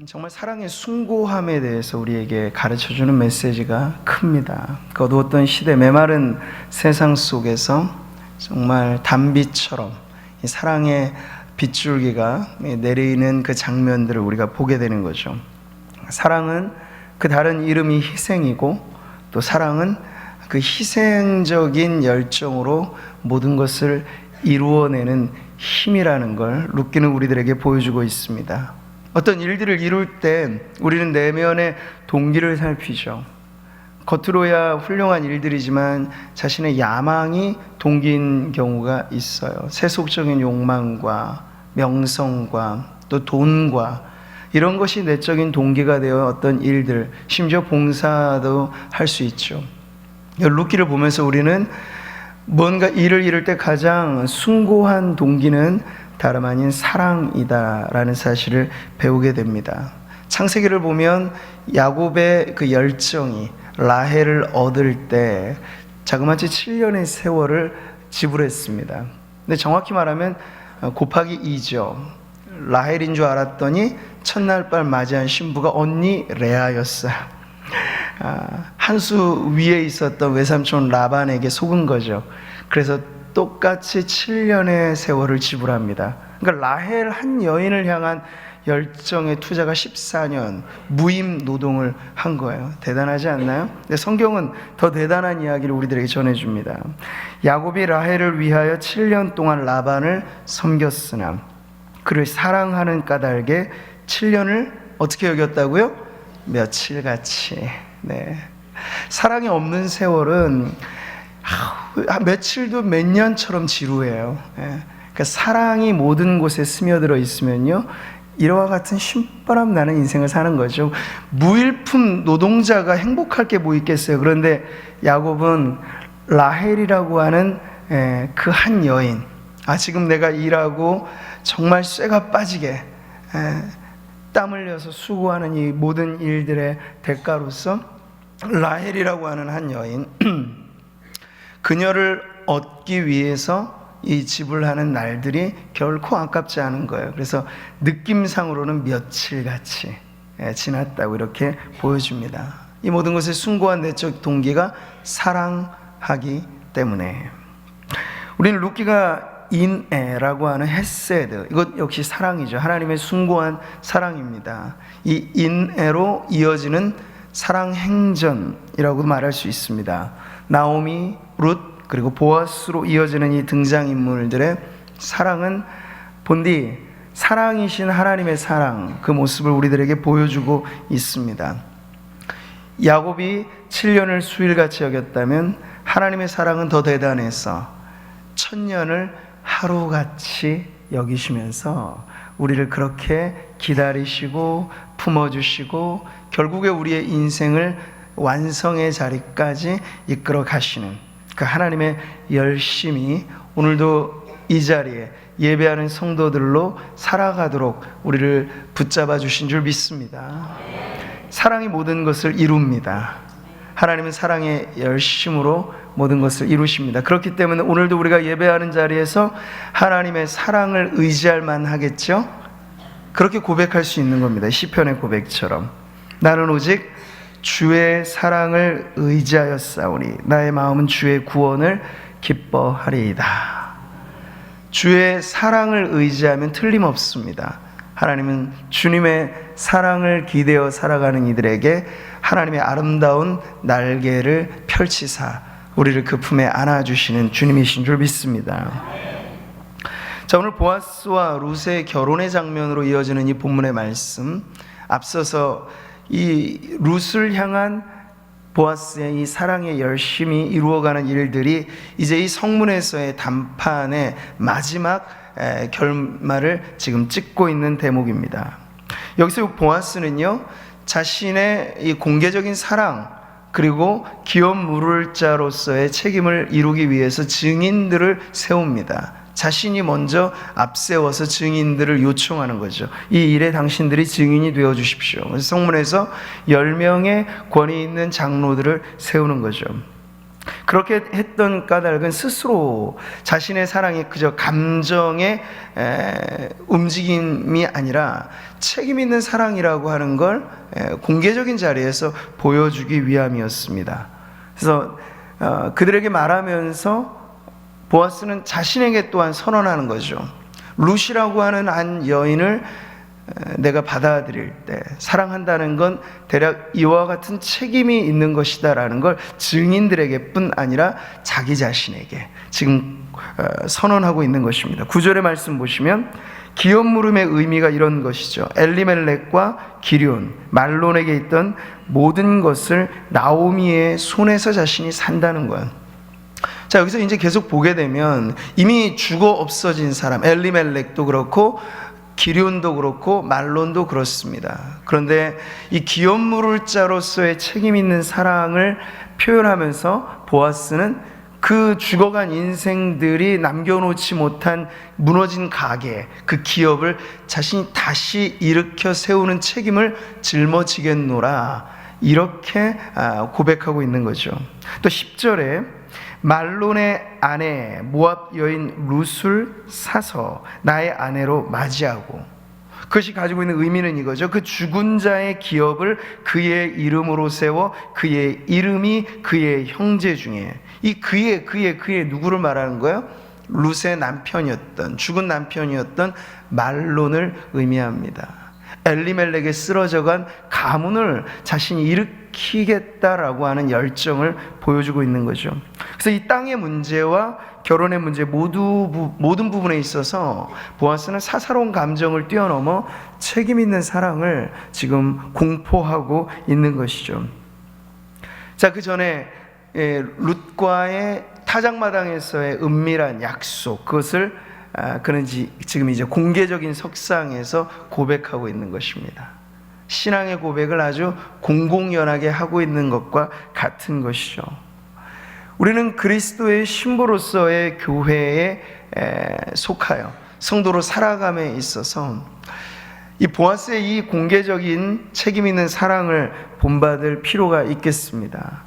정말 사랑의 숭고함에 대해서 우리에게 가르쳐주는 메시지가 큽니다. 그 어두웠던 시대, 메마른 세상 속에서 정말 단비처럼 이 사랑의 빗줄기가 내리는 그 장면들을 우리가 보게 되는 거죠. 사랑은 그 다른 이름이 희생이고, 또 사랑은 그 희생적인 열정으로 모든 것을 이루어내는 힘이라는 걸 룻기는 우리들에게 보여주고 있습니다. 어떤 일들을 이룰 때 우리는 내면의 동기를 살피죠. 겉으로야 훌륭한 일들이지만 자신의 야망이 동기인 경우가 있어요. 세속적인 욕망과 명성과 또 돈과 이런 것이 내적인 동기가 되어 어떤 일들, 심지어 봉사도 할 수 있죠. 룻기를 보면서 우리는 뭔가 일을 이룰 때 가장 숭고한 동기는 다름 아닌 사랑이다라는 사실을 배우게 됩니다. 창세기를 보면 야곱의 그 열정이 라헬을 얻을 때 자그마치 7년의 세월을 지불했습니다. 근데 정확히 말하면 곱하기 2죠. 라헬인 줄 알았더니 첫날 발 맞이한 신부가 언니 레아였어요. 한 수 위에 있었던 외삼촌 라반에게 속은 거죠. 그래서 똑같이 7년의 세월을 지불합니다. 그러니까 라헬 한 여인을 향한 열정의 투자가 14년 무임 노동을 한 거예요. 대단하지 않나요? 근데 성경은 더 대단한 이야기를 우리들에게 전해줍니다. 야곱이 라헬을 위하여 7년 동안 라반을 섬겼으나 그를 사랑하는 까닭에 7년을 어떻게 여겼다고요? 며칠같이. 네. 사랑이 없는 세월은 며칠도 몇 년처럼 지루해요. 그러니까 사랑이 모든 곳에 스며들어 있으면요, 이와 같은 신바람 나는 인생을 사는 거죠. 무일품 노동자가 행복할 게 뭐 있겠어요. 그런데 야곱은 라헬이라고 하는 그 한 여인, 지금 내가 일하고 정말 쇠가 빠지게 땀 흘려서 수고하는 이 모든 일들의 대가로서 라헬이라고 하는 한 여인, 그녀를 얻기 위해서 이 지불하는 날들이 결코 아깝지 않은 거예요. 그래서 느낌상으로는 며칠같이 지났다고 이렇게 보여줍니다. 이 모든 것의 숭고한 내적 동기가 사랑하기 때문에. 우리는 룻기가 인애라고 하는 헤세드, 이것 역시 사랑이죠. 하나님의 숭고한 사랑입니다. 이 인애로 이어지는 사랑 행전이라고 말할 수 있습니다. 나오미, 룻, 그리고 보아스로 이어지는 이 등장인물들의 사랑은 본디 사랑이신 하나님의 사랑, 그 모습을 우리들에게 보여주고 있습니다. 야곱이 7년을 수일같이 여겼다면 하나님의 사랑은 더 대단해서 1000년을 하루같이 여기시면서 우리를 그렇게 기다리시고 품어주시고 결국에 우리의 인생을 완성의 자리까지 이끌어 가시는 그 하나님의 열심이 오늘도 이 자리에 예배하는 성도들로 살아가도록 우리를 붙잡아 주신 줄 믿습니다. 사랑이 모든 것을 이룹니다. 하나님은 사랑의 열심으로 모든 것을 이루십니다. 그렇기 때문에 오늘도 우리가 예배하는 자리에서 하나님의 사랑을 의지할 만하겠죠? 그렇게 고백할 수 있는 겁니다. 시편의 고백처럼 나는 오직 주의 사랑을 의지하였사오니 나의 마음은 주의 구원을 기뻐하리이다. 주의 사랑을 의지하면 틀림없습니다. 하나님은 주님의 사랑을 기대어 살아가는 이들에게 하나님의 아름다운 날개를 펼치사 우리를 그 품에 안아주시는 주님이신 줄 믿습니다. 자, 오늘 보아스와 룻의 결혼의 장면으로 이어지는 이 본문의 말씀, 앞서서 이 룻을 향한 보아스의 이 사랑의 열심히 이루어가는 일들이 이제 이 성문에서의 담판의 마지막 결말을 지금 찍고 있는 대목입니다. 여기서 보아스는요, 자신의 이 공개적인 사랑 그리고 기업 물을 자로서의 책임을 이루기 위해서 증인들을 세웁니다. 자신이 먼저 앞세워서 증인들을 요청하는 거죠. 이 일에 당신들이 증인이 되어 주십시오. 그래서 성문에서 10명의 권위 있는 장로들을 세우는 거죠. 그렇게 했던 까닭은 스스로 자신의 사랑이 그저 감정의 움직임이 아니라 책임 있는 사랑이라고 하는 걸 공개적인 자리에서 보여주기 위함이었습니다. 그래서 그들에게 말하면서 보아스는 자신에게 또한 선언하는 거죠. 룻이라고 하는 한 여인을 내가 받아들일 때 사랑한다는 건 대략 이와 같은 책임이 있는 것이다라는 걸 증인들에게 뿐 아니라 자기 자신에게 지금 선언하고 있는 것입니다. 9절의 말씀 보시면 기업 물음의 의미가 이런 것이죠. 엘리멜렉과 기럧, 말론에게 있던 모든 것을 나오미의 손에서 자신이 산다는 거예요. 자, 여기서 이제 계속 보게 되면 이미 죽어 없어진 사람, 엘리멜렉도 그렇고 기럧도 그렇고 말론도 그렇습니다. 그런데 이 기업 물을 자로서의 책임 있는 사랑을 표현하면서 보아스는 그 죽어간 인생들이 남겨놓지 못한 무너진 가게, 그 기업을 자신이 다시 일으켜 세우는 책임을 짊어지겠노라, 이렇게 고백하고 있는 거죠. 또 10절에 말론의 아내 모압 여인 룻을 사서 나의 아내로 맞이하고, 그것이 가지고 있는 의미는 이거죠. 그 죽은 자의 기업을 그의 이름으로 세워 그의 이름이 그의 형제 중에, 이 그의 누구를 말하는 거예요? 룻의 남편이었던, 죽은 남편이었던 말론을 의미합니다. 엘리멜렉에 쓰러져간 가문을 자신이 일으키겠다라고 하는 열정을 보여주고 있는 거죠. 그래서 이 땅의 문제와 결혼의 문제 모든 부분에 있어서 보아스는 사사로운 감정을 뛰어넘어 책임 있는 사랑을 지금 공포하고 있는 것이죠. 자, 그 전에 룻과의 타작마당에서의 은밀한 약속, 그것을 그는 지금 이제 공개적인 석상에서 고백하고 있는 것입니다. 신앙의 고백을 아주 공공연하게 하고 있는 것과 같은 것이죠. 우리는 그리스도의 신부로서의 교회에 속하여 성도로 살아감에 있어서 이 보아스의 이 공개적인 책임 있는 사랑을 본받을 필요가 있겠습니다.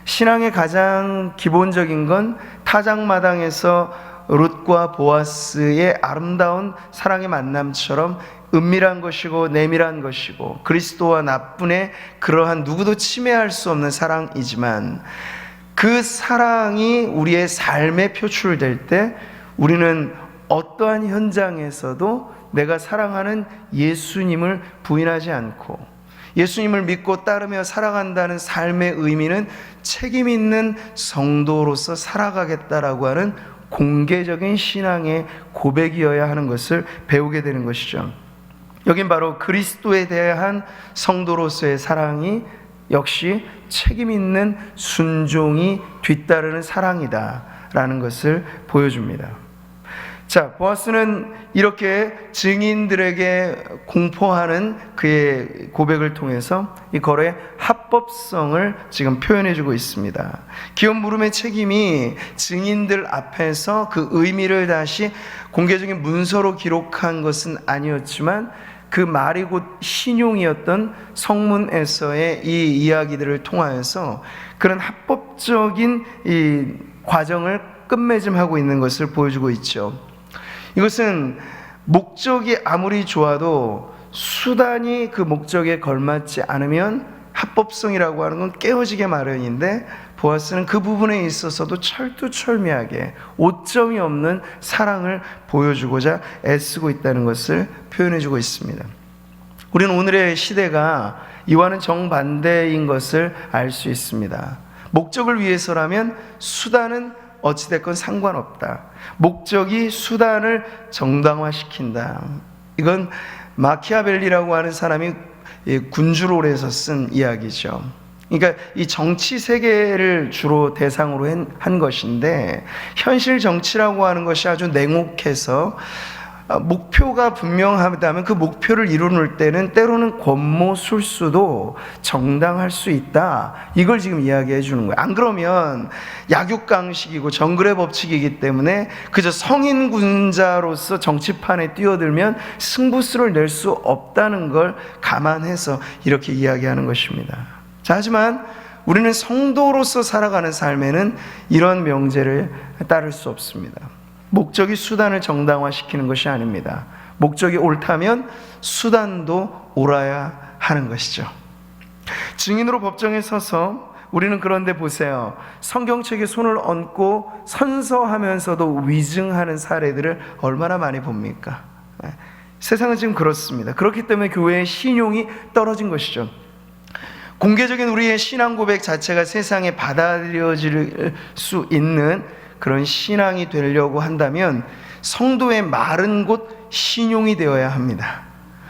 신앙의 가장 기본적인 건 타작마당에서 룻과 보아스의 아름다운 사랑의 만남처럼 은밀한 것이고 내밀한 것이고 그리스도와 나뿐의 그러한 누구도 침해할 수 없는 사랑이지만, 그 사랑이 우리의 삶에 표출될 때 우리는 어떠한 현장에서도 내가 사랑하는 예수님을 부인하지 않고 예수님을 믿고 따르며 살아간다는 삶의 의미는 책임 있는 성도로서 살아가겠다라고 하는 공개적인 신앙의 고백이어야 하는 것을 배우게 되는 것이죠. 여긴 바로 그리스도에 대한 성도로서의 사랑이 역시 책임 있는 순종이 뒤따르는 사랑이다라는 것을 보여줍니다. 자, 보아스는 이렇게 증인들에게 공포하는 그의 고백을 통해서 이 거래의 합법성을 지금 표현해주고 있습니다. 기업 물음의 책임이 증인들 앞에서 그 의미를 다시 공개적인 문서로 기록한 것은 아니었지만, 그 말이 곧 신용이었던 성문에서의 이 이야기들을 통하여서 그런 합법적인 이 과정을 끝맺음하고 있는 것을 보여주고 있죠. 이것은 목적이 아무리 좋아도 수단이 그 목적에 걸맞지 않으면 합법성이라고 하는 건 깨어지게 마련인데, 보아스는 그 부분에 있어서도 철두철미하게 오점이 없는 사랑을 보여주고자 애쓰고 있다는 것을 표현해주고 있습니다. 우리는 오늘의 시대가 이와는 정반대인 것을 알 수 있습니다. 목적을 위해서라면 수단은 어찌됐건 상관없다. 목적이 수단을 정당화시킨다. 이건 마키아벨리라고 하는 사람이 군주론에서 쓴 이야기죠. 그러니까 이 정치 세계를 주로 대상으로 한 것인데, 현실 정치라고 하는 것이 아주 냉혹해서 목표가 분명하다면 그 목표를 이루는 때는 때로는 권모술수도 정당할 수 있다. 이걸 지금 이야기해 주는 거예요. 안 그러면 약육강식이고 정글의 법칙이기 때문에 그저 성인 군자로서 정치판에 뛰어들면 승부수를 낼 수 없다는 걸 감안해서 이렇게 이야기하는 것입니다. 자, 하지만 우리는 성도로서 살아가는 삶에는 이런 명제를 따를 수 없습니다. 목적이 수단을 정당화시키는 것이 아닙니다. 목적이 옳다면 수단도 옳아야 하는 것이죠. 증인으로 법정에 서서 우리는 그런데 보세요. 성경책에 손을 얹고 선서하면서도 위증하는 사례들을 얼마나 많이 봅니까? 세상은 지금 그렇습니다. 그렇기 때문에 교회의 신용이 떨어진 것이죠. 공개적인 우리의 신앙 고백 자체가 세상에 받아들여질 수 있는 그런 신앙이 되려고 한다면 성도의 말은 곧 신용이 되어야 합니다.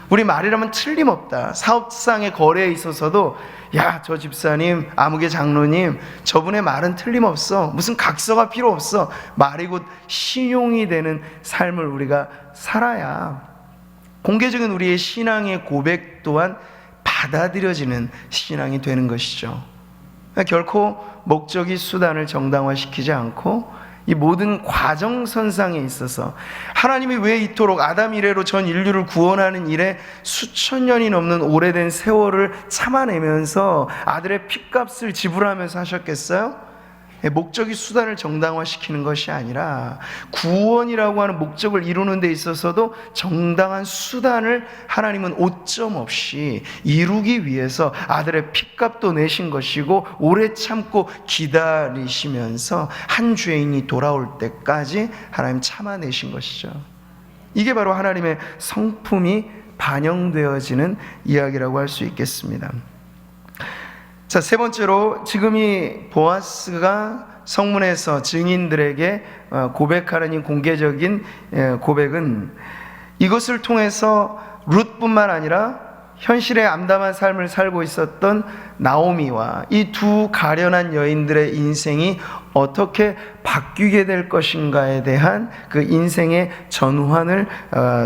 우리 말이라면 틀림없다. 사업상의 거래에 있어서도 야, 저 집사님, 아무개 장로님, 저분의 말은 틀림없어. 무슨 각서가 필요 없어. 말이 곧 신용이 되는 삶을 우리가 살아야 공개적인 우리의 신앙의 고백 또한 받아들여지는 신앙이 되는 것이죠. 결코 목적이 수단을 정당화시키지 않고 이 모든 과정선상에 있어서 하나님이 왜 이토록 아담 이래로 전 인류를 구원하는 일에 수천 년이 넘는 오래된 세월을 참아내면서 아들의 핏값을 지불하면서 하셨겠어요? 목적이 수단을 정당화시키는 것이 아니라 구원이라고 하는 목적을 이루는 데 있어서도 정당한 수단을 하나님은 오점 없이 이루기 위해서 아들의 핏값도 내신 것이고 오래 참고 기다리시면서 한 죄인이 돌아올 때까지 하나님 참아내신 것이죠. 이게 바로 하나님의 성품이 반영되어지는 이야기라고 할 수 있겠습니다. 자, 세 번째로 지금 이 보아스가 성문에서 증인들에게 고백하는 이 공개적인 고백은 이것을 통해서 룻뿐만 아니라 현실의 암담한 삶을 살고 있었던 나오미와 이 두 가련한 여인들의 인생이 어떻게 바뀌게 될 것인가에 대한 그 인생의 전환을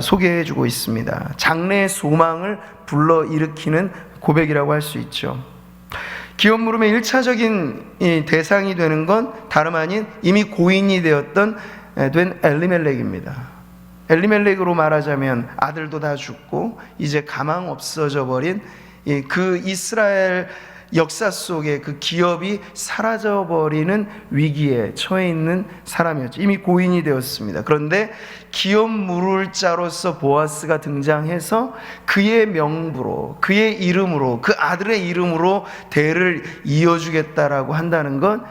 소개해 주고 있습니다. 장래의 소망을 불러일으키는 고백이라고 할 수 있죠. 기업 물음의 1차적인 대상이 되는 건 다름 아닌 이미 고인이 된 엘리멜렉입니다. 엘리멜렉으로 말하자면 아들도 다 죽고 이제 가망 없어져 버린 그 이스라엘 역사 속에 그 기업이 사라져버리는 위기에 처해 있는 사람이었죠. 이미 고인이 되었습니다. 그런데 기업 물을 자로서 보아스가 등장해서 그의 명부로, 그의 이름으로, 그 아들의 이름으로 대를 이어주겠다라고 한다는 건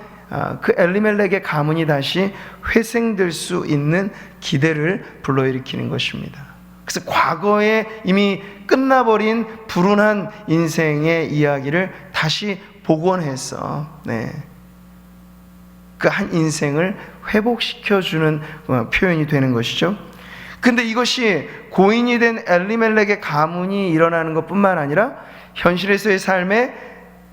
그 엘리멜렉의 가문이 다시 회생될 수 있는 기대를 불러일으키는 것입니다. 그래서 과거에 이미 끝나버린 불운한 인생의 이야기를 다시 복원해서 그 한 인생을 회복시켜주는 표현이 되는 것이죠. 근데 이것이 고인이 된 엘리멜렉의 가문이 일어나는 것뿐만 아니라 현실에서의 삶에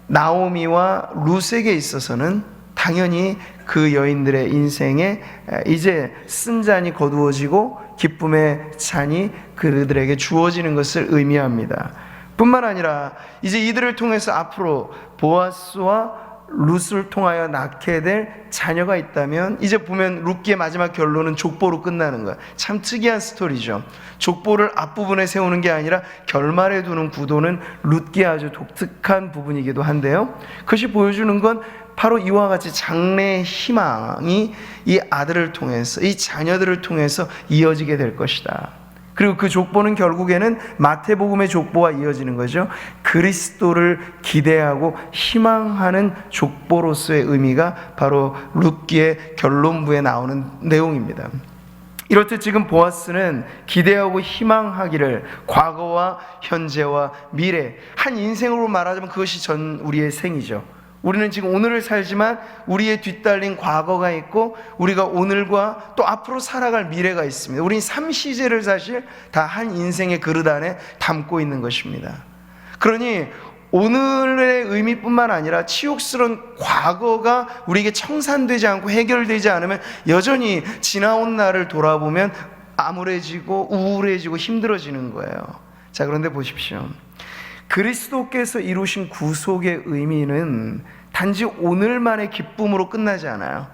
나오미와 룻에게 있어서는 당연히 그 여인들의 인생에 이제 쓴 잔이 거두어지고 기쁨의 잔이 그들에게 주어지는 것을 의미합니다. 뿐만 아니라 이제 이들을 통해서 앞으로 보아스와 룻을 통하여 낳게 될 자녀가 있다면 이제 보면 룻기의 마지막 결론은 족보로 끝나는 거야. 참 특이한 스토리죠. 족보를 앞부분에 세우는 게 아니라 결말에 두는 구도는 룻기의 아주 독특한 부분이기도 한데요, 그것이 보여주는 건 바로 이와 같이 장래의 희망이 이 아들을 통해서, 이 자녀들을 통해서 이어지게 될 것이다. 그리고 그 족보는 결국에는 마태복음의 족보와 이어지는 거죠. 그리스도를 기대하고 희망하는 족보로서의 의미가 바로 룻기의 결론부에 나오는 내용입니다. 이렇듯 지금 보아스는 기대하고 희망하기를 과거와 현재와 미래, 한 인생으로 말하자면 그것이 전 우리의 생이죠. 우리는 지금 오늘을 살지만 우리의 뒤따른 과거가 있고 우리가 오늘과 또 앞으로 살아갈 미래가 있습니다. 우리는 3시제를 사실 다 한 인생의 그릇 안에 담고 있는 것입니다. 그러니 오늘의 의미뿐만 아니라 치욕스러운 과거가 우리에게 청산되지 않고 해결되지 않으면 여전히 지나온 날을 돌아보면 암울해지고 우울해지고 힘들어지는 거예요. 자, 그런데 보십시오. 그리스도께서 이루신 구속의 의미는 단지 오늘만의 기쁨으로 끝나지 않아요.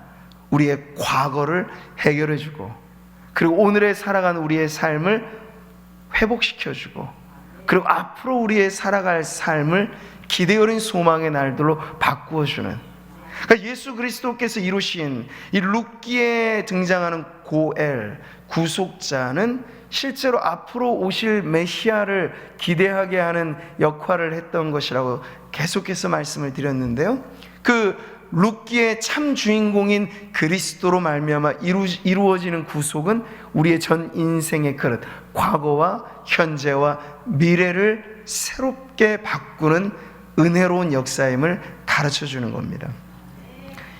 우리의 과거를 해결해주고, 그리고 오늘에 살아가는 우리의 삶을 회복시켜주고, 그리고 앞으로 우리의 살아갈 삶을 기대 어린 소망의 날들로 바꾸어주는, 그러니까 예수 그리스도께서 이루신 이 룻기에 등장하는 고엘, 구속자는 실제로 앞으로 오실 메시아를 기대하게 하는 역할을 했던 것이라고 계속해서 말씀을 드렸는데요, 그 룻기의 참 주인공인 그리스도로 말미암아 이루어지는 구속은 우리의 전 인생의 그릇, 과거와 현재와 미래를 새롭게 바꾸는 은혜로운 역사임을 가르쳐주는 겁니다.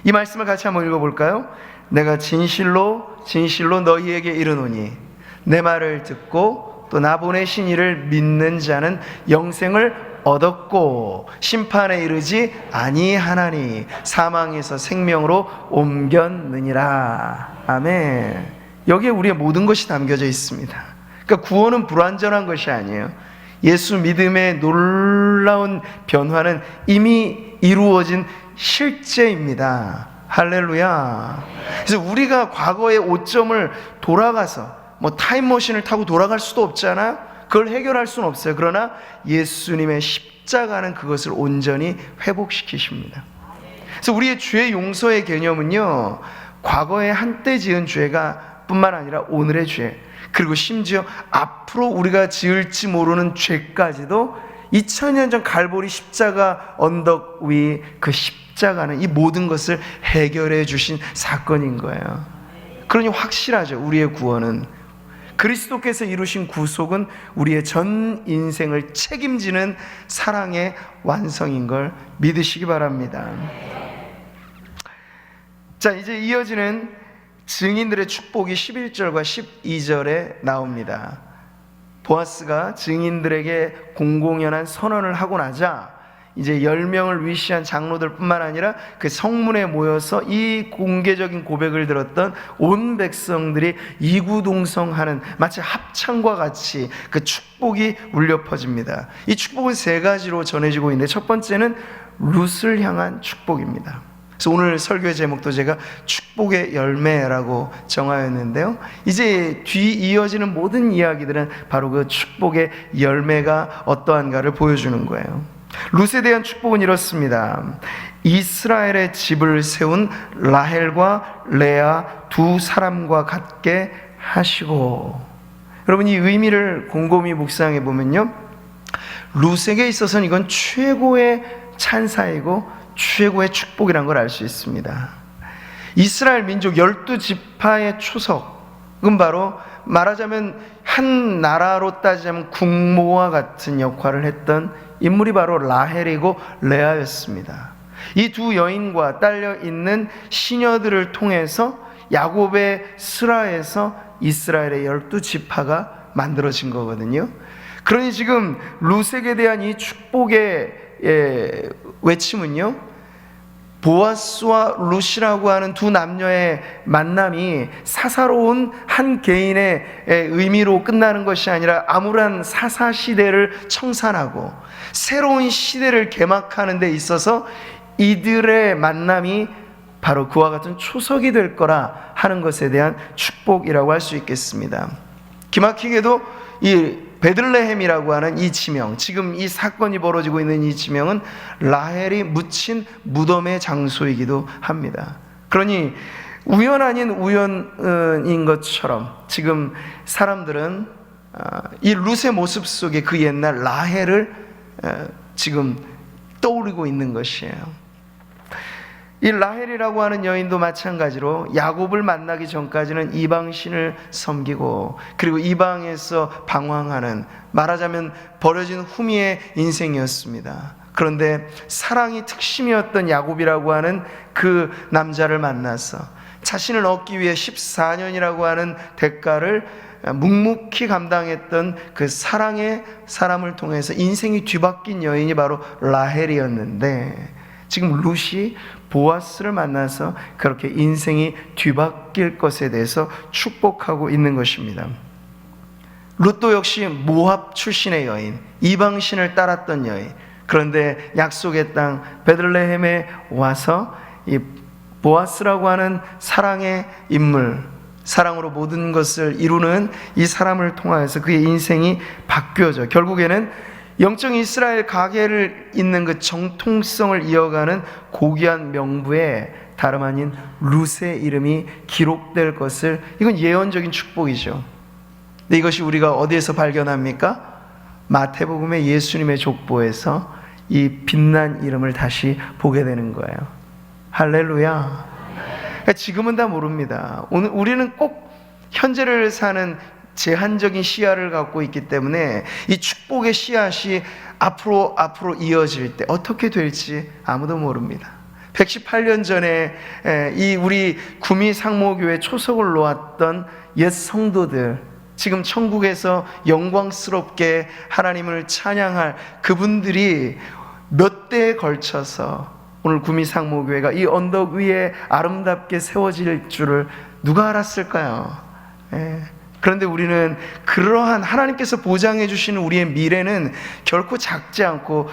이 말씀을 같이 한번 읽어볼까요? 내가 진실로 진실로 너희에게 이르노니 내 말을 듣고 또 나 보내신 이를 믿는 자는 영생을 얻었고 심판에 이르지 아니하나니 사망에서 생명으로 옮겼느니라. 아멘. 여기에 우리의 모든 것이 담겨져 있습니다. 그러니까 구원은 불완전한 것이 아니에요. 예수 믿음의 놀라운 변화는 이미 이루어진 실제입니다. 할렐루야. 그래서 우리가 과거의 오점을 돌아가서 타임머신을 타고 돌아갈 수도 없잖아요. 그걸 해결할 수는 없어요. 그러나 예수님의 십자가는 그것을 온전히 회복시키십니다. 그래서 우리의 죄 용서의 개념은요, 과거에 한때 지은 죄가 뿐만 아니라 오늘의 죄, 그리고 심지어 앞으로 우리가 지을지 모르는 죄까지도 2000년 전 갈보리 십자가 언덕 위 그 십자가는 이 모든 것을 해결해 주신 사건인 거예요. 그러니 확실하죠. 우리의 구원은, 그리스도께서 이루신 구속은 우리의 전 인생을 책임지는 사랑의 완성인 걸 믿으시기 바랍니다. 자, 이제 이어지는 증인들의 축복이 11절과 12절에 나옵니다. 보아스가 증인들에게 공공연한 선언을 하고 나자 이제 10명을 위시한 장로들 뿐만 아니라 그 성문에 모여서 이 공개적인 고백을 들었던 온 백성들이 이구동성하는 마치 합창과 같이 그 축복이 울려 퍼집니다. 이 축복은 세 가지로 전해지고 있는데, 첫 번째는 룻을 향한 축복입니다. 그래서 오늘 설교의 제목도 제가 축복의 열매라고 정하였는데요, 이제 뒤 이어지는 모든 이야기들은 바로 그 축복의 열매가 어떠한가를 보여주는 거예요. 룻에 대한 축복은 이렇습니다. 이스라엘의 집을 세운 라헬과 레아 두 사람과 같게 하시고. 여러분, 이 의미를 곰곰이 묵상해 보면요, 룻에게 있어서는 이건 최고의 찬사이고 최고의 축복이라는 걸 알 수 있습니다. 이스라엘 민족 12지파의 초석은 바로 말하자면 한 나라로 따지자면 국모와 같은 역할을 했던 인물이 바로 라헬이고 레아였습니다. 이 두 여인과 딸려 있는 시녀들을 통해서 야곱의 스라에서 이스라엘의 12지파가 만들어진 거거든요. 그러니 지금 룻에게 대한 이 축복의 외침은요, 보아스와 룻이라고 하는 두 남녀의 만남이 사사로운 한 개인의 의미로 끝나는 것이 아니라 암울한 사사시대를 청산하고 새로운 시대를 개막하는 데 있어서 이들의 만남이 바로 그와 같은 초석이 될 거라 하는 것에 대한 축복이라고 할 수 있겠습니다. 기막히게도 이 베들레헴이라고 하는 이 지명, 지금 이 사건이 벌어지고 있는 이 지명은 라헬이 묻힌 무덤의 장소이기도 합니다. 그러니 우연 아닌 우연인 것처럼 지금 사람들은 이 룻의 모습 속에 그 옛날 라헬을 지금 떠오르고 있는 것이에요. 이 라헬이라고 하는 여인도 마찬가지로 야곱을 만나기 전까지는 이방신을 섬기고, 그리고 이방에서 방황하는, 말하자면 버려진 후미의 인생이었습니다. 그런데 사랑이 특심이었던 야곱이라고 하는 그 남자를 만나서 자신을 얻기 위해 14년이라고 하는 대가를 묵묵히 감당했던 그 사랑의 사람을 통해서 인생이 뒤바뀐 여인이 바로 라헬이었는데, 지금 룻이 보아스를 만나서 그렇게 인생이 뒤바뀔 것에 대해서 축복하고 있는 것입니다. 룻도 역시 모압 출신의 여인, 이방신을 따랐던 여인, 그런데 약속의 땅 베들레헴에 와서 이 보아스라고 하는 사랑의 인물, 사랑으로 모든 것을 이루는 이 사람을 통하여서 그의 인생이 바뀌어져 결국에는 영적 이스라엘 가계를 잇는 그 정통성을 이어가는 고귀한 명부에 다름 아닌 룻의 이름이 기록될 것을, 이건 예언적인 축복이죠. 근데 이것이 우리가 어디에서 발견합니까? 마태복음의 예수님의 족보에서 이 빛난 이름을 다시 보게 되는 거예요. 할렐루야. 그러니까 지금은 다 모릅니다. 오늘 우리는 꼭 현재를 사는 제한적인 시야를 갖고 있기 때문에 이 축복의 씨앗이 앞으로 이어질 때 어떻게 될지 아무도 모릅니다. 118년 전에 이 우리 구미 상모교회 초석을 놓았던 옛 성도들, 지금 천국에서 영광스럽게 하나님을 찬양할 그분들이 몇 대에 걸쳐서 오늘 구미 상모교회가 이 언덕 위에 아름답게 세워질 줄을 누가 알았을까요? 그런데 우리는 그러한 하나님께서 보장해 주시는 우리의 미래는 결코 작지 않고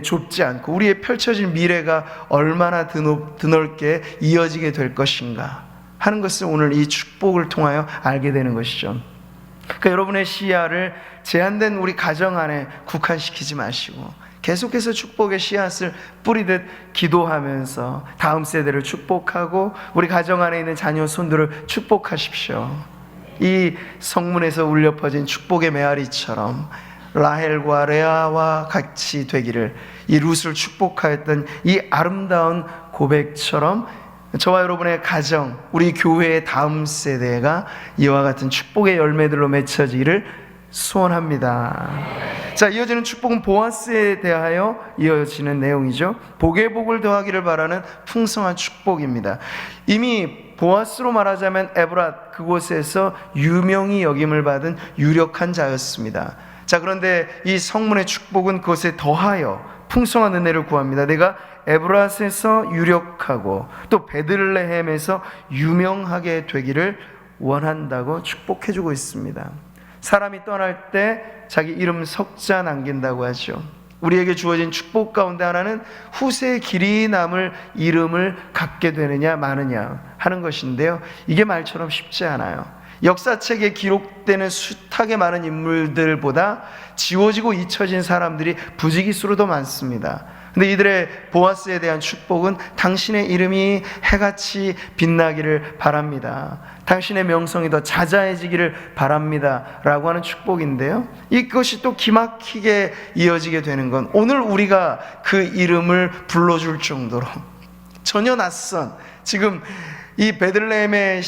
좁지 않고, 우리의 펼쳐질 미래가 얼마나 드넓게 이어지게 될 것인가 하는 것을 오늘 이 축복을 통하여 알게 되는 것이죠. 그러니까 여러분의 시야를 제한된 우리 가정 안에 국한시키지 마시고 계속해서 축복의 씨앗을 뿌리듯 기도하면서 다음 세대를 축복하고 우리 가정 안에 있는 자녀 손들을 축복하십시오. 이 성문에서 울려 퍼진 축복의 메아리처럼 라헬과 레아와 같이 되기를, 이 룻을 축복하였던 이 아름다운 고백처럼 저와 여러분의 가정, 우리 교회의 다음 세대가 이와 같은 축복의 열매들로 맺혀지기를 소원합니다. 자, 이어지는 축복은 보아스에 대하여 이어지는 내용이죠. 복에 복을 더하기를 바라는 풍성한 축복입니다. 이미 보아스로 말하자면 에브랏, 그곳에서 유명히 여김을 받은 유력한 자였습니다. 자, 그런데 이 성문의 축복은 그것에 더하여 풍성한 은혜를 구합니다. 내가 에브랏에서 유력하고 또 베들레헴에서 유명하게 되기를 원한다고 축복해주고 있습니다. 사람이 떠날 때 자기 이름 석자 남긴다고 하죠. 우리에게 주어진 축복 가운데 하나는 후세의 길이 남을 이름을 갖게 되느냐 마느냐 하는 것인데요, 이게 말처럼 쉽지 않아요. 역사책에 기록되는 숱하게 많은 인물들보다 지워지고 잊혀진 사람들이 부지기수로 더 많습니다. 근데 이들의 보아스에 대한 축복은 당신의 이름이 해같이 빛나기를 바랍니다, 당신의 명성이 더 자자해지기를 바랍니다 라고 하는 축복인데요, 이것이 또 기막히게 이어지게 되는 건 오늘 우리가 그 이름을 불러줄 정도로 전혀 낯선, 지금 이 베들레헴의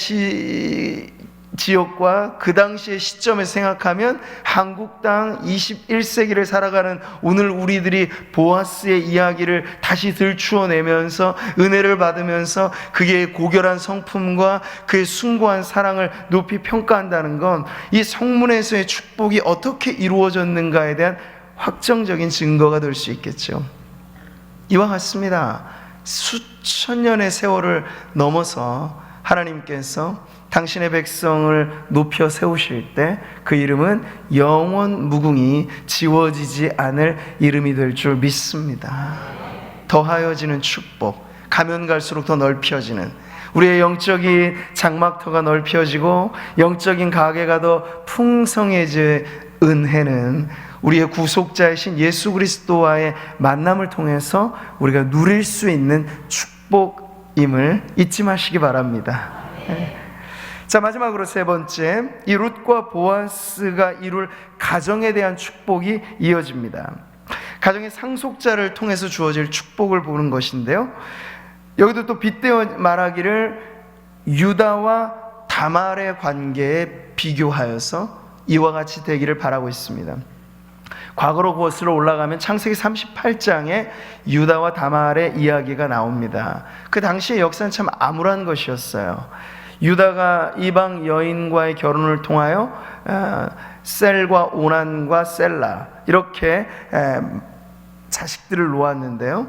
지역과 그 당시의 시점에 생각하면 한국 땅 21세기를 살아가는 오늘 우리들이 보아스의 이야기를 다시 들추어내면서 은혜를 받으면서 그의 고결한 성품과 그의 숭고한 사랑을 높이 평가한다는 건 이 성문에서의 축복이 어떻게 이루어졌는가에 대한 확정적인 증거가 될 수 있겠죠. 이와 같습니다. 수천 년의 세월을 넘어서 하나님께서 당신의 백성을 높여 세우실 때 그 이름은 영원 무궁히 지워지지 않을 이름이 될 줄 믿습니다. 더하여지는 축복, 가면 갈수록 더 넓혀지는 우리의 영적인 장막터가 넓혀지고 영적인 가게가 더 풍성해질 은혜는 우리의 구속자이신 예수 그리스도와의 만남을 통해서 우리가 누릴 수 있는 축복임을 잊지 마시기 바랍니다. 자, 마지막으로 세 번째, 이 룻과 보아스가 이룰 가정에 대한 축복이 이어집니다. 가정의 상속자를 통해서 주어질 축복을 보는 것인데요, 여기도 또 빗대어 말하기를 유다와 다말의 관계에 비교하여서 이와 같이 되기를 바라고 있습니다. 과거로 거슬러 올라가면 창세기 38장에 유다와 다말의 이야기가 나옵니다. 그 당시의 역사는 참 암울한 것이었어요. 유다가 이방 여인과의 결혼을 통하여 셀과 오난과 셀라 이렇게 자식들을 놓았는데요,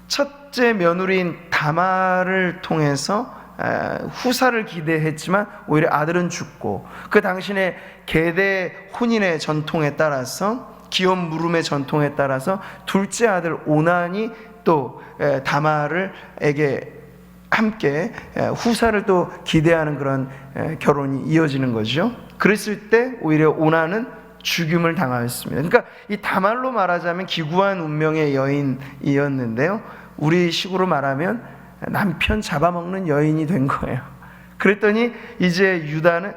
첫째 며느리인 다말을 통해서 후사를 기대했지만 오히려 아들은 죽고, 그 당신의 계대 혼인의 전통에 따라서, 기업 물음의 전통에 따라서 둘째 아들 오난이 또 다말에게 함께 후사를 또 기대하는 그런 결혼이 이어지는 거죠. 그랬을 때 오히려 오난은 죽임을 당하였습니다. 그러니까 이 다말로 말하자면 기구한 운명의 여인이었는데요, 우리 식으로 말하면 남편 잡아먹는 여인이 된 거예요. 그랬더니 이제 유다는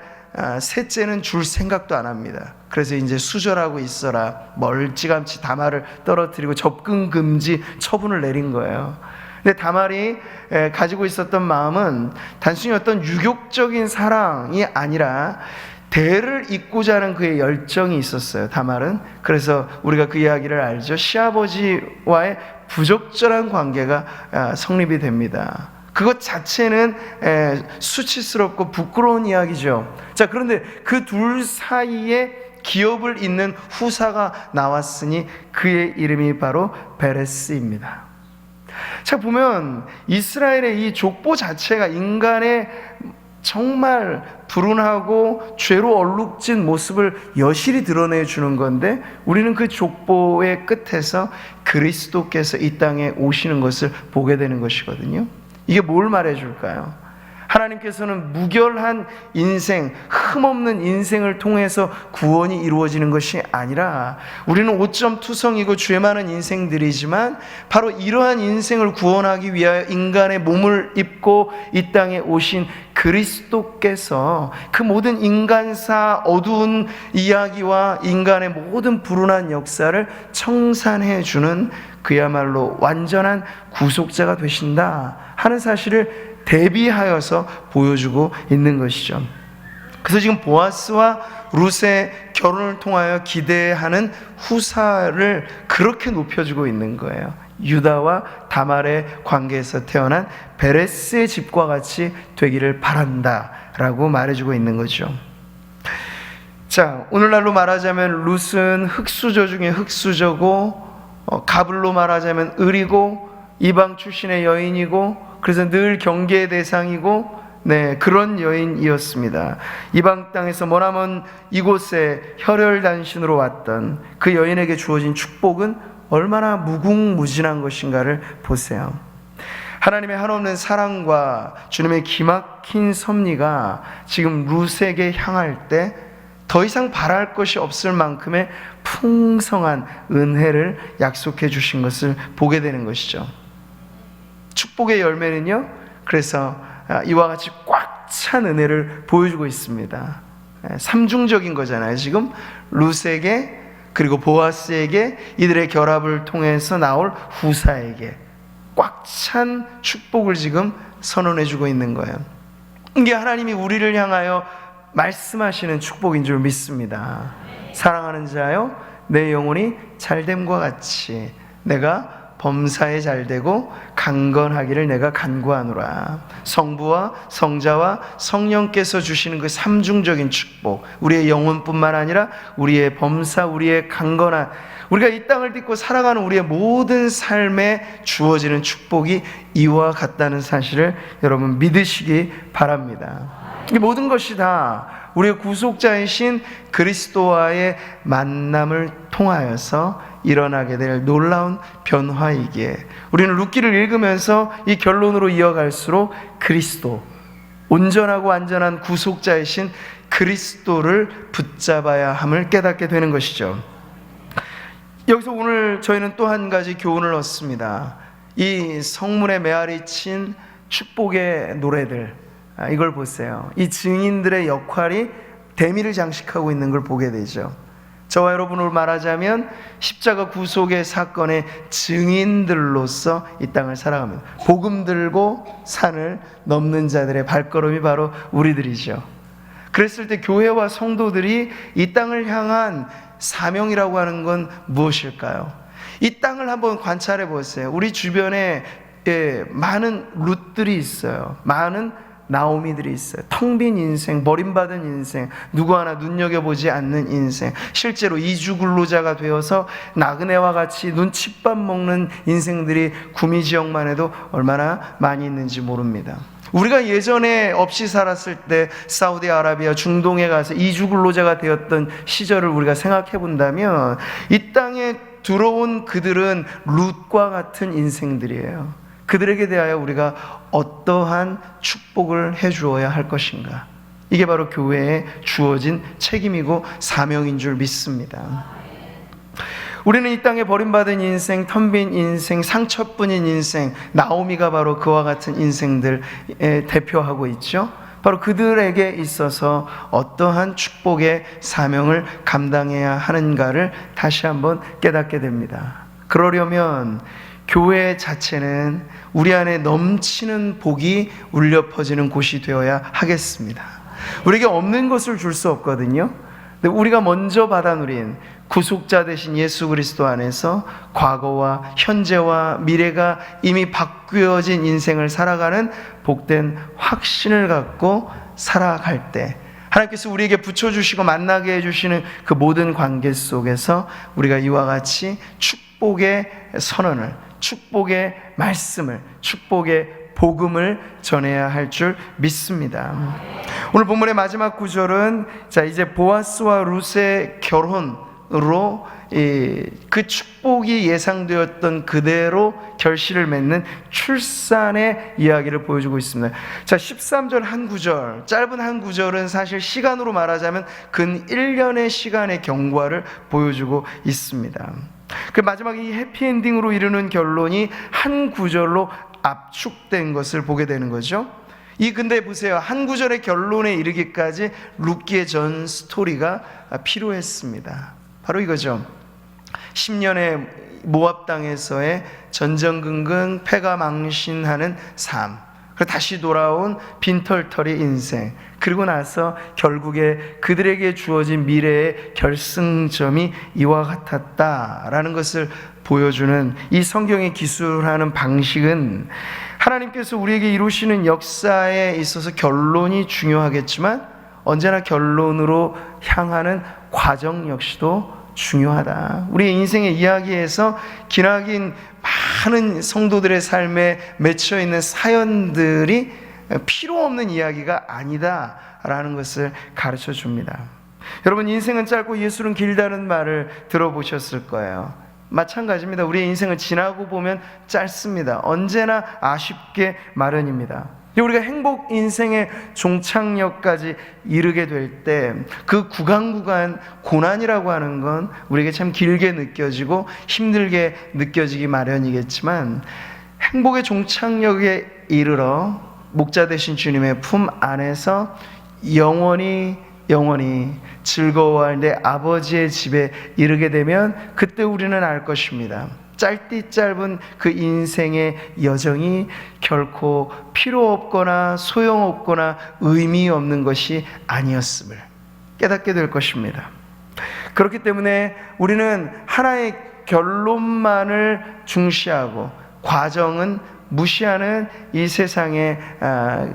셋째는 줄 생각도 안 합니다. 그래서 이제 수절하고 있어라, 멀찌감치 다말을 떨어뜨리고 접근 금지 처분을 내린 거예요. 근데 다말이 가지고 있었던 마음은 단순히 어떤 유격적인 사랑이 아니라 대를 잇고자 하는 그의 열정이 있었어요, 다말은. 그래서 우리가 그 이야기를 알죠. 시아버지와의 부적절한 관계가 성립이 됩니다. 그것 자체는 수치스럽고 부끄러운 이야기죠. 자, 그런데 그 둘 사이에 기업을 잇는 후사가 나왔으니 그의 이름이 바로 베레스입니다. 자, 보면 이스라엘의 이 족보 자체가 인간의 정말 불운하고 죄로 얼룩진 모습을 여실히 드러내주는 건데, 우리는 그 족보의 끝에서 그리스도께서 이 땅에 오시는 것을 보게 되는 것이거든요. 이게 뭘 말해줄까요? 하나님께서는 무결한 인생, 흠없는 인생을 통해서 구원이 이루어지는 것이 아니라, 우리는 오점투성이고 죄 많은 인생들이지만 바로 이러한 인생을 구원하기 위하여 인간의 몸을 입고 이 땅에 오신 그리스도께서 그 모든 인간사 어두운 이야기와 인간의 모든 불운한 역사를 청산해 주는 그야말로 완전한 구속자가 되신다 하는 사실을 대비하여서 보여주고 있는 것이죠. 그래서 지금 보아스와 룻의 결혼을 통하여 기대하는 후사를 그렇게 높여주고 있는 거예요. 유다와 다말의 관계에서 태어난 베레스의 집과 같이 되기를 바란다 라고 말해주고 있는 거죠. 자, 오늘날로 말하자면 룻은 흑수저 중에 흑수저고, 가불로 말하자면 을이고, 이방 출신의 여인이고, 그래서 늘 경계의 대상이고, 그런 여인이었습니다. 이방 땅에서 머나먼 이곳에 혈혈단신으로 왔던 그 여인에게 주어진 축복은 얼마나 무궁무진한 것인가를 보세요. 하나님의 한없는 사랑과 주님의 기막힌 섭리가 지금 룻에게 향할 때 더 이상 바랄 것이 없을 만큼의 풍성한 은혜를 약속해 주신 것을 보게 되는 것이죠. 축복의 열매는요, 그래서 이와 같이 꽉 찬 은혜를 보여주고 있습니다. 삼중적인 거잖아요. 지금 룻에게, 그리고 보아스에게, 이들의 결합을 통해서 나올 후사에게 꽉 찬 축복을 지금 선언해 주고 있는 거예요. 이게 하나님이 우리를 향하여 말씀하시는 축복인 줄 믿습니다. 사랑하는 자여, 내 영혼이 잘됨과 같이 내가 범사에 잘되고 강건하기를 내가 간구하노라. 성부와 성자와 성령께서 주시는 그 삼중적인 축복, 우리의 영혼뿐만 아니라 우리의 범사, 우리의 강건한, 우리가 이 땅을 딛고 살아가는 우리의 모든 삶에 주어지는 축복이 이와 같다는 사실을 여러분 믿으시기 바랍니다. 이 모든 것이 다 우리의 구속자이신 그리스도와의 만남을 통하여서 일어나게 될 놀라운 변화이기에, 우리는 룻기를 읽으면서 이 결론으로 이어갈수록 그리스도, 온전하고 완전한 구속자이신 그리스도를 붙잡아야 함을 깨닫게 되는 것이죠. 여기서 오늘 저희는 또 한 가지 교훈을 얻습니다. 이 성문에 메아리 친 축복의 노래들, 이걸 보세요. 이 증인들의 역할이 대미를 장식하고 있는 걸 보게 되죠. 저와 여러분으로 말하자면 십자가 구속의 사건의 증인들로서 이 땅을 살아갑니다. 복음 들고 산을 넘는 자들의 발걸음이 바로 우리들이죠. 그랬을 때 교회와 성도들이 이 땅을 향한 사명이라고 하는 건 무엇일까요? 이 땅을 한번 관찰해 보세요. 우리 주변에 많은 룻들이 있어요. 많은 나오미들이 있어요. 텅 빈 인생, 버림받은 인생, 누구 하나 눈여겨보지 않는 인생, 실제로 이주 근로자가 되어서 나그네와 같이 눈칫밥 먹는 인생들이 구미 지역만 해도 얼마나 많이 있는지 모릅니다. 우리가 예전에 없이 살았을 때 사우디아라비아, 중동에 가서 이주 근로자가 되었던 시절을 우리가 생각해 본다면 이 땅에 들어온 그들은 룻과 같은 인생들이에요. 그들에게 대하여 우리가 어떠한 축복을 해 주어야 할 것인가? 이게 바로 교회에 주어진 책임이고 사명인 줄 믿습니다. 우리는 이 땅에 버림받은 인생, 텅빈 인생, 상처뿐인 인생, 나오미가 바로 그와 같은 인생들에 대표하고 있죠. 바로 그들에게 있어서 어떠한 축복의 사명을 감당해야 하는가를 다시 한번 깨닫게 됩니다. 그러려면 교회 자체는 우리 안에 넘치는 복이 울려 퍼지는 곳이 되어야 하겠습니다. 우리에게 없는 것을 줄 수 없거든요. 근데 우리가 먼저 받아 누린 구속자 되신 예수 그리스도 안에서 과거와 현재와 미래가 이미 바뀌어진 인생을 살아가는 복된 확신을 갖고 살아갈 때, 하나님께서 우리에게 붙여주시고 만나게 해주시는 그 모든 관계 속에서 우리가 이와 같이 축복의 선언을, 축복의 말씀을, 축복의 복음을 전해야 할 줄 믿습니다. 오늘 본문의 마지막 구절은 이제 보아스와 룻의 결혼으로 그 축복이 예상되었던 그대로 결실을 맺는 출산의 이야기를 보여주고 있습니다. 13절 한 구절, 짧은 한 구절은 사실 시간으로 말하자면 근 1년의 시간의 경과를 보여주고 있습니다. 그 마지막 이 해피엔딩으로 이르는 결론이 한 구절로 압축된 것을 보게 되는 거죠. 근데 보세요. 한 구절의 결론에 이르기까지 룻기의 전 스토리가 필요했습니다. 바로 이거죠. 10년의 모압 땅에서의 전전긍긍 패가망신하는 삶, 그리고 다시 돌아온 빈털터리 인생, 그리고 나서 결국에 그들에게 주어진 미래의 결승점이 이와 같았다라는 것을 보여주는 이 성경의 기술하는 방식은 하나님께서 우리에게 이루시는 역사에 있어서 결론이 중요하겠지만 언제나 결론으로 향하는 과정 역시도 중요하다. 우리의 인생의 이야기에서 기나긴 많은 성도들의 삶에 맺혀 있는 사연들이 필요 없는 이야기가 아니다라는 것을 가르쳐 줍니다. 여러분, 인생은 짧고 예술은 길다는 말을 들어보셨을 거예요. 마찬가지입니다. 우리의 인생을 지나고 보면 짧습니다. 언제나 아쉽게 마련입니다. 우리가 행복 인생의 종착역까지 이르게 될 때 그 구간 고난이라고 하는 건 우리에게 참 길게 느껴지고 힘들게 느껴지기 마련이겠지만, 행복의 종착역에 이르러 목자 되신 주님의 품 안에서 영원히 즐거워할 내 아버지의 집에 이르게 되면 그때 우리는 알 것입니다. 짧디 짧은 그 인생의 여정이 결코 필요 없거나 소용없거나 의미 없는 것이 아니었음을 깨닫게 될 것입니다. 그렇기 때문에 우리는 하나의 결론만을 중시하고 과정은 무시하는 이 세상의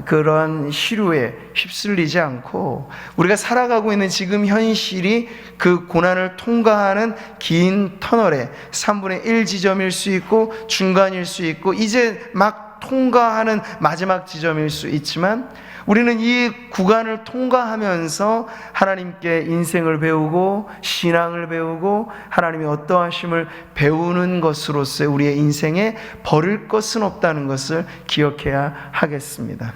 그런 시류에 휩쓸리지 않고, 우리가 살아가고 있는 지금 현실이 그 고난을 통과하는 긴 터널의 3분의 1 지점일 수 있고 중간일 수 있고 이제 막 통과하는 마지막 지점일 수 있지만, 우리는 이 구간을 통과하면서 하나님께 인생을 배우고 신앙을 배우고 하나님의 어떠하심을 배우는 것으로서 우리의 인생에 버릴 것은 없다는 것을 기억해야 하겠습니다.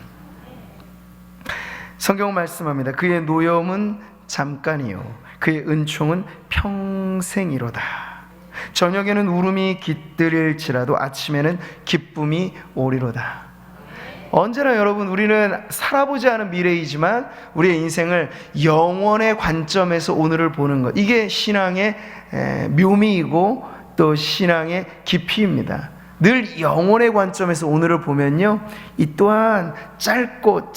성경은 말씀합니다. 그의 노염은 잠깐이요 그의 은총은 평생이로다. 저녁에는 울음이 깃들일지라도 아침에는 기쁨이 오리로다. 언제나 여러분, 우리는 살아보지 않은 미래이지만 우리의 인생을 영원의 관점에서 오늘을 보는 것, 이게 신앙의 묘미이고 또 신앙의 깊이입니다. 늘 영원의 관점에서 오늘을 보면요, 이 또한 짧고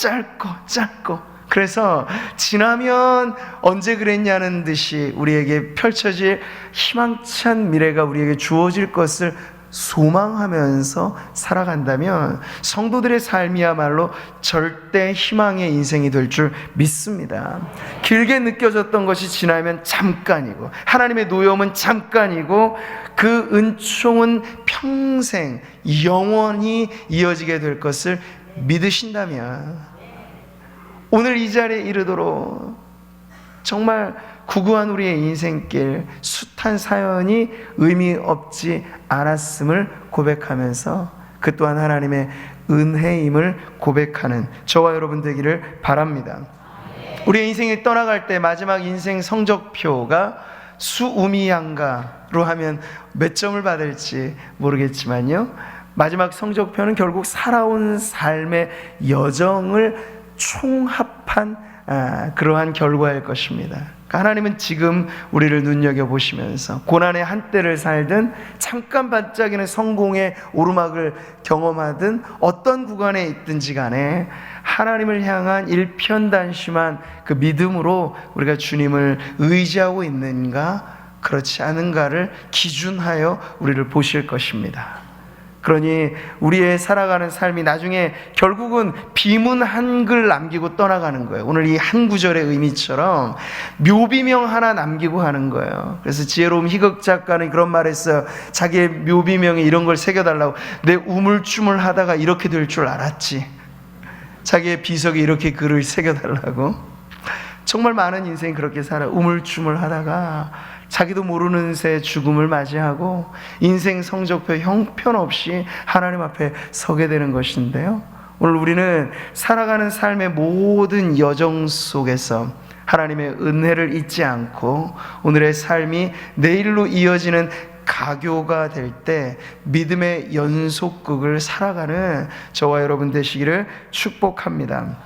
그래서 지나면 언제 그랬냐는 듯이 우리에게 펼쳐질 희망찬 미래가 우리에게 주어질 것을 소망하면서 살아간다면 성도들의 삶이야말로 절대 희망의 인생이 될 줄 믿습니다. 길게 느껴졌던 것이 지나면 잠깐이고 하나님의 노염은 잠깐이고 그 은총은 평생 영원히 이어지게 될 것을 믿으신다면 오늘 이 자리에 이르도록 정말 구구한 우리의 인생길 숱한 사연이 의미 없지 않았음을 고백하면서 그 또한 하나님의 은혜임을 고백하는 저와 여러분 되기를 바랍니다. 우리의 인생이 떠나갈 때 마지막 인생 성적표가 수우미양가로 하면 몇 점을 받을지 모르겠지만요, 마지막 성적표는 결국 살아온 삶의 여정을 총합한 그러한 결과일 것입니다. 하나님은 지금 우리를 눈여겨보시면서 고난의 한때를 살든 잠깐 반짝이는 성공의 오르막을 경험하든 어떤 구간에 있든지 간에 하나님을 향한 일편단심한 그 믿음으로 우리가 주님을 의지하고 있는가 그렇지 않은가를 기준하여 우리를 보실 것입니다. 그러니 우리의 살아가는 삶이 나중에 결국은 비문 한글 남기고 떠나가는 거예요. 오늘 이 한 구절의 의미처럼 묘비명 하나 남기고 하는 거예요. 그래서 지혜로운 희극 작가는 그런 말 했어요. 자기의 묘비명에 이런 걸 새겨달라고. 내 우물쭈물 하다가 이렇게 될 줄 알았지. 자기의 비석에 이렇게 글을 새겨달라고. 정말 많은 인생이 그렇게 살아. 우물쭈물 하다가 자기도 모르는 새 죽음을 맞이하고 인생 성적표 형편없이 하나님 앞에 서게 되는 것인데요, 오늘 우리는 살아가는 삶의 모든 여정 속에서 하나님의 은혜를 잊지 않고 오늘의 삶이 내일로 이어지는 가교가 될 때 믿음의 연속극을 살아가는 저와 여러분 되시기를 축복합니다.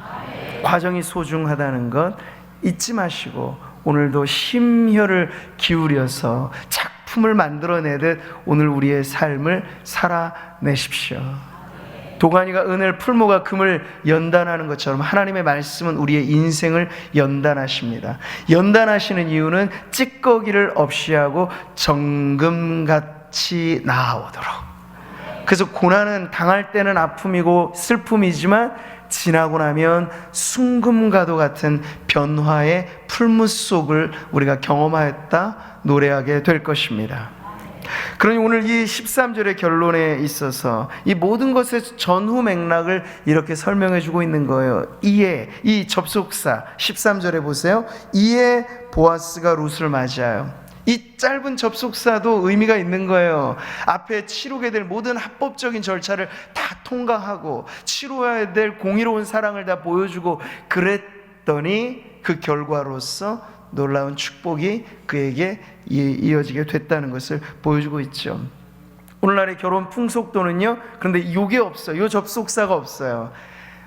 과정이 소중하다는 것 잊지 마시고 오늘도 심혈을 기울여서 작품을 만들어내듯 오늘 우리의 삶을 살아내십시오. 도가니가 은을, 풀무가 금을 연단하는 것처럼 하나님의 말씀은 우리의 인생을 연단하십니다. 연단하시는 이유는 찌꺼기를 없이 하고 정금같이 나아오도록. 그래서 고난은 당할 때는 아픔이고 슬픔이지만 지나고 나면 순금과도 같은 변화의 풀무 속을 우리가 경험하였다 노래하게 될 것입니다. 그러니 오늘 이 13절의 결론에 있어서 이 모든 것의 전후 맥락을 이렇게 설명해 주고 있는 거예요. 이에, 이 접속사 13절에 보세요. 이에 보아스가 룻을 맞이하여. 이 짧은 접속사도 의미가 있는 거예요. 앞에 치르게 될 모든 합법적인 절차를 다 통과하고 치러야 될 공의로운 사랑을 다 보여주고 그랬더니 그 결과로서 놀라운 축복이 그에게 이어지게 됐다는 것을 보여주고 있죠. 오늘날의 결혼 풍속도는요, 그런데 이게 없어요. 이 접속사가 없어요.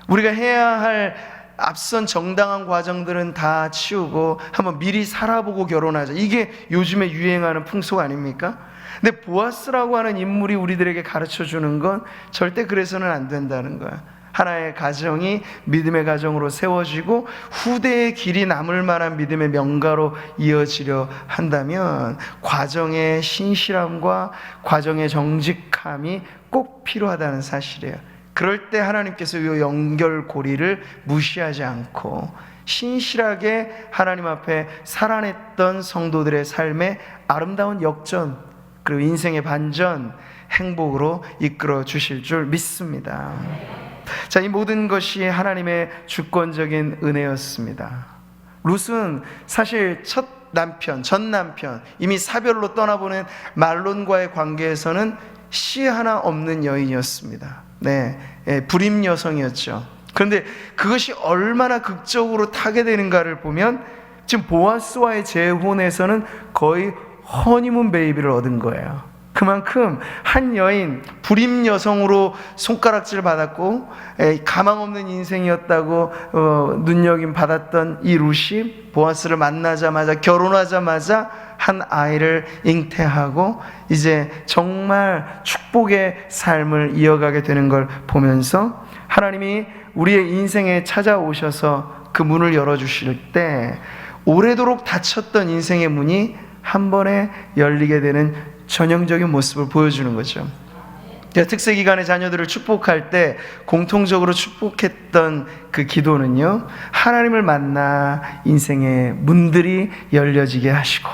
우리가 해야 할 앞선 정당한 과정들은 다 치우고 한번 미리 살아보고 결혼하자. 이게 요즘에 유행하는 풍속 아닙니까? 근데 보아스라고 하는 인물이 우리들에게 가르쳐주는 건 절대 그래서는 안 된다는 거야. 하나의 가정이 믿음의 가정으로 세워지고 후대의 길이 남을 만한 믿음의 명가로 이어지려 한다면 과정의 신실함과 과정의 정직함이 꼭 필요하다는 사실이에요. 그럴 때 하나님께서 이 연결고리를 무시하지 않고 신실하게 하나님 앞에 살아냈던 성도들의 삶의 아름다운 역전 그리고 인생의 반전 행복으로 이끌어 주실 줄 믿습니다. 자, 이 모든 것이 하나님의 주권적인 은혜였습니다. 룻은 사실 첫 남편, 전 남편, 이미 사별로 떠나보낸 말론과의 관계에서는 씨 하나 없는 여인이었습니다. 네, 불임 여성이었죠. 그런데 그것이 얼마나 극적으로 타게 되는가를 보면 지금 보아스와의 재혼에서는 거의 허니문 베이비를 얻은 거예요. 그만큼 한 여인, 불임 여성으로 손가락질 받았고 가망 없는 인생이었다고 눈여김 받았던 이 룻이 보아스를 만나자마자 결혼하자마자 한 아이를 잉태하고 이제 정말 축복의 삶을 이어가게 되는 걸 보면서 하나님이 우리의 인생에 찾아오셔서 그 문을 열어주실 때 오래도록 닫혔던 인생의 문이 한 번에 열리게 되는 전형적인 모습을 보여주는 거죠. 특세 기간의 자녀들을 축복할 때 공통적으로 축복했던 그 기도는요, 하나님을 만나 인생의 문들이 열려지게 하시고,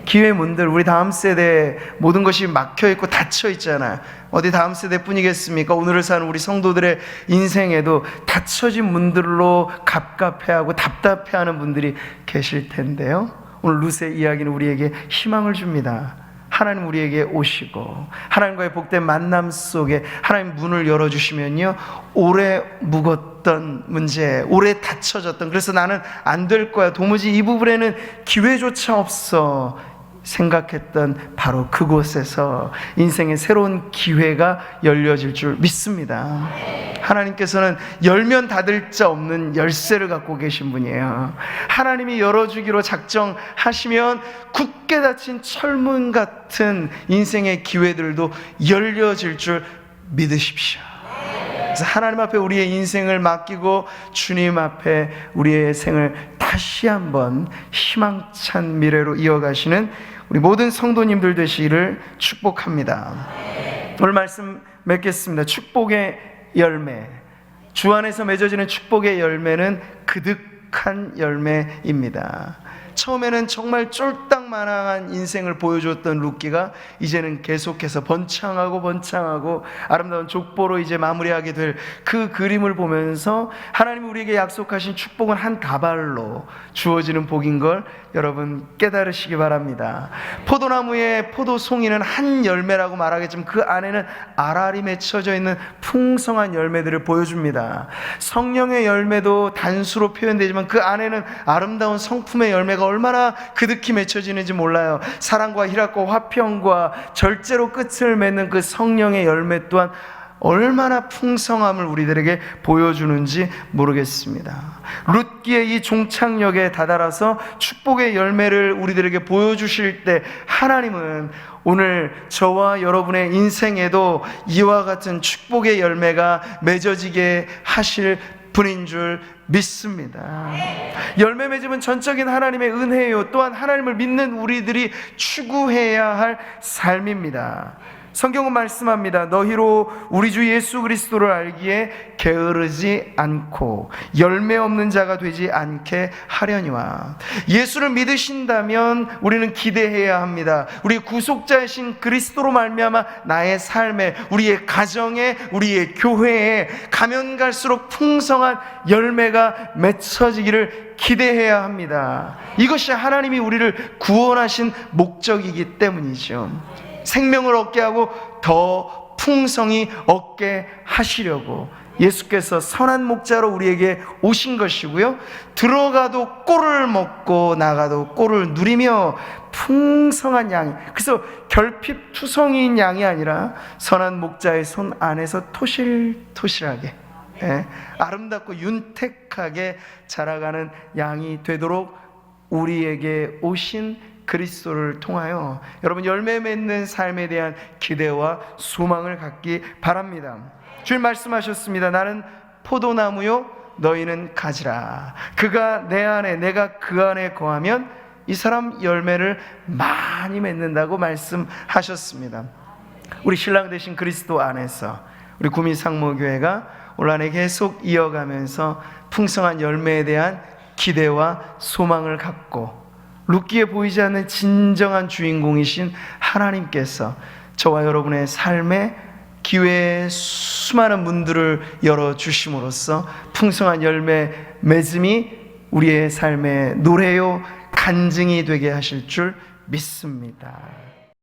기회의 문들, 우리 다음 세대에 모든 것이 막혀있고 닫혀있잖아요. 어디 다음 세대뿐이겠습니까? 오늘을 사는 우리 성도들의 인생에도 닫혀진 문들로 갑갑해하고 답답해하는 분들이 계실 텐데요, 오늘 룻의 이야기는 우리에게 희망을 줍니다. 하나님 우리에게 오시고 하나님과의 복된 만남 속에 하나님 문을 열어주시면요, 오래 묵었던 문제, 오래 닫혀졌던, 그래서 나는 안 될 거야, 도무지 이 부분에는 기회조차 없어 생각했던 바로 그곳에서 인생의 새로운 기회가 열려질 줄 믿습니다. 하나님께서는 열면 닫을 자 없는 열쇠를 갖고 계신 분이에요. 하나님이 열어주기로 작정하시면 굳게 닫힌 철문 같은 인생의 기회들도 열려질 줄 믿으십시오. 그래서 하나님 앞에 우리의 인생을 맡기고 주님 앞에 우리의 생을 다시 한번 희망찬 미래로 이어가시는 우리 모든 성도님들 되시기를 축복합니다. 오늘 말씀 맺겠습니다. 축복의 열매, 주 안에서 맺어지는 축복의 열매는 그득한 열매입니다. 처음에는 정말 쫄딱만한 인생을 보여줬던 룻기가 이제는 계속해서 번창하고 아름다운 족보로 이제 마무리하게 될 그 그림을 보면서 하나님이 우리에게 약속하신 축복은 한 가발로 주어지는 복인 걸 여러분 깨달으시기 바랍니다. 포도나무의 포도송이는 한 열매라고 말하겠지만 그 안에는 알알이 맺혀져 있는 풍성한 열매들을 보여줍니다. 성령의 열매도 단수로 표현되지만 그 안에는 아름다운 성품의 열매가 얼마나 그득히 맺혀지는지 몰라요. 사랑과 희락과 화평과 절제로 끝을 맺는 그 성령의 열매 또한 얼마나 풍성함을 우리들에게 보여주는지 모르겠습니다. 룻기의 이 종착역에 다다라서 축복의 열매를 우리들에게 보여주실 때 하나님은 오늘 저와 여러분의 인생에도 이와 같은 축복의 열매가 맺어지게 하실 분인 줄 믿습니다. 열매 맺음은 전적인 하나님의 은혜요, 또한 하나님을 믿는 우리들이 추구해야 할 삶입니다. 성경은 말씀합니다. 너희로 우리 주 예수 그리스도를 알기에 게으르지 않고 열매 없는 자가 되지 않게 하려니와. 예수를 믿으신다면 우리는 기대해야 합니다. 우리 구속자이신 그리스도로 말미암아 나의 삶에, 우리의 가정에, 우리의 교회에 가면 갈수록 풍성한 열매가 맺혀지기를 기대해야 합니다. 이것이 하나님이 우리를 구원하신 목적이기 때문이죠. 생명을 얻게 하고 더 풍성히 얻게 하시려고 예수께서 선한 목자로 우리에게 오신 것이고요, 들어가도 꼴을 먹고 나가도 꼴을 누리며 풍성한 양이, 그래서 결핍투성이인 양이 아니라 선한 목자의 손 안에서 토실토실하게 아름답고 윤택하게 자라가는 양이 되도록 우리에게 오신 그리스도를 통하여 여러분 열매 맺는 삶에 대한 기대와 소망을 갖기 바랍니다. 주님 말씀하셨습니다. 나는 포도나무요 너희는 가지라. 그가 내 안에 내가 그 안에 거하면 이 사람 열매를 많이 맺는다고 말씀하셨습니다. 우리 신랑 되신 그리스도 안에서 우리 구미상모교회가 올 한해 계속 이어가면서 풍성한 열매에 대한 기대와 소망을 갖고 룻기에 보이지 않는 진정한 주인공이신 하나님께서 저와 여러분의 삶에 기회의 수많은 문들을 열어주심으로써 풍성한 열매 맺음이 우리의 삶의 노래요 간증이 되게 하실 줄 믿습니다.